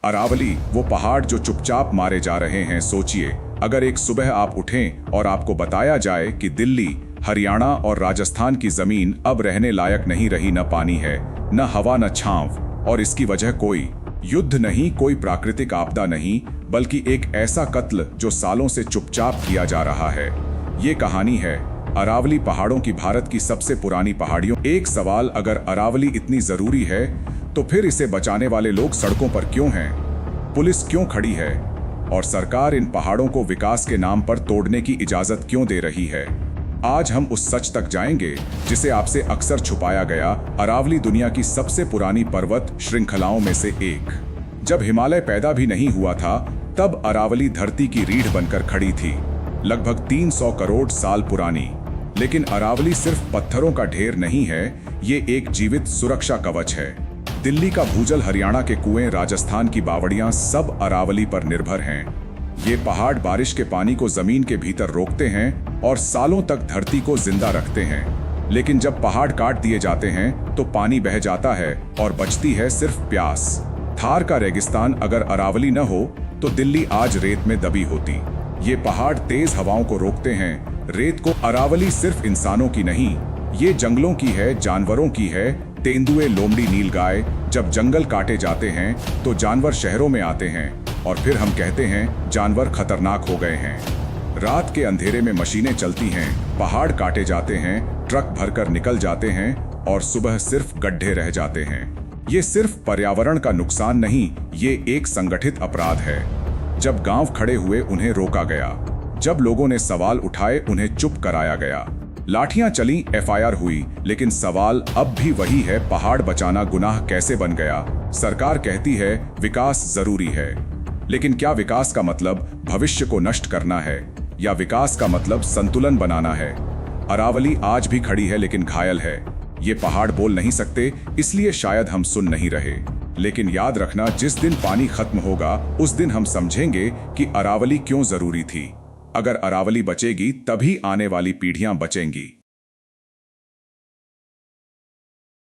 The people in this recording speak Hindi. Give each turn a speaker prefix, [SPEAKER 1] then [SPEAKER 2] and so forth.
[SPEAKER 1] अरावली, वो पहाड़ जो चुपचाप मारे जा रहे हैं। सोचिए, अगर एक सुबह आप उठें और आपको बताया जाए कि दिल्ली, हरियाणा और राजस्थान की जमीन अब रहने लायक नहीं रही, न पानी है, न हवा, न छांव, और इसकी वजह कोई युद्ध नहीं, कोई प्राकृतिक आपदा नहीं, बल्कि एक ऐसा कत्ल जो सालों से चुपचाप किया जा रहा है। ये कहानी है अरावली पहाड़ों की, भारत की सबसे पुरानी पहाड़ियों। एक सवाल, अगर अरावली इतनी जरूरी है तो फिर इसे बचाने वाले लोग सड़कों पर क्यों हैं? पुलिस क्यों खड़ी है? और सरकार इन पहाड़ों को विकास के नाम पर तोड़ने की इजाजत क्यों दे रही है? आज हम उस सच तक जाएंगे जिसे आपसे अक्सर छुपाया गया। अरावली दुनिया की सबसे पुरानी पर्वत श्रृंखलाओं में से एक। जब हिमालय पैदा भी नहीं हुआ था, तब अरावली धरती की रीढ़ बनकर खड़ी थी, लगभग 300 करोड़ साल पुरानी। लेकिन अरावली सिर्फ पत्थरों का ढेर नहीं है, ये एक जीवित सुरक्षा कवच है। दिल्ली का भूजल, हरियाणा के कुएं, राजस्थान की बावड़ियां, सब अरावली पर निर्भर हैं। ये पहाड़ बारिश के पानी को जमीन के भीतर रोकते हैं और सालों तक धरती को जिंदा रखते हैं। लेकिन जब पहाड़ काट दिए जाते हैं तो पानी बह जाता है और बचती है सिर्फ प्यास। थार का रेगिस्तान अगर अरावली न हो तो दिल्ली आज रेत में दबी होती। ये पहाड़ तेज हवाओं को रोकते हैं, रेत को। अरावली सिर्फ इंसानों की नहीं, ये जंगलों की है, जानवरों की है। तेंदुए, लोमड़ी, नीलगाय। जब जंगल काटे जाते हैं तो जानवर शहरों में आते हैं और फिर हम कहते हैं जानवर खतरनाक हो गए हैं। रात के अंधेरे में मशीनें चलती हैं, पहाड़ काटे जाते हैं, ट्रक भरकर निकल जाते हैं और सुबह सिर्फ गड्ढे रह जाते हैं। ये सिर्फ पर्यावरण का नुकसान नहीं, ये एक संगठित अपराध है। जब गांव खड़े हुए, उन्हें रोका गया। जब लोगों ने सवाल उठाए, उन्हें चुप कराया गया। लाठियां चली, एफआईआर हुई, लेकिन सवाल अब भी वही है, पहाड़ बचाना गुनाह कैसे बन गया? सरकार कहती है विकास जरूरी है, लेकिन क्या विकास का मतलब भविष्य को नष्ट करना है, या विकास का मतलब संतुलन बनाना है? अरावली आज भी खड़ी है लेकिन घायल है। ये पहाड़ बोल नहीं सकते, इसलिए शायद हम सुन नहीं रहे। लेकिन याद रखना, जिस दिन पानी खत्म होगा उस दिन हम समझेंगे कि अरावली क्यों जरूरी थी। अगर अरावली बचेगी तभी आने वाली पीढ़ियां बचेंगी।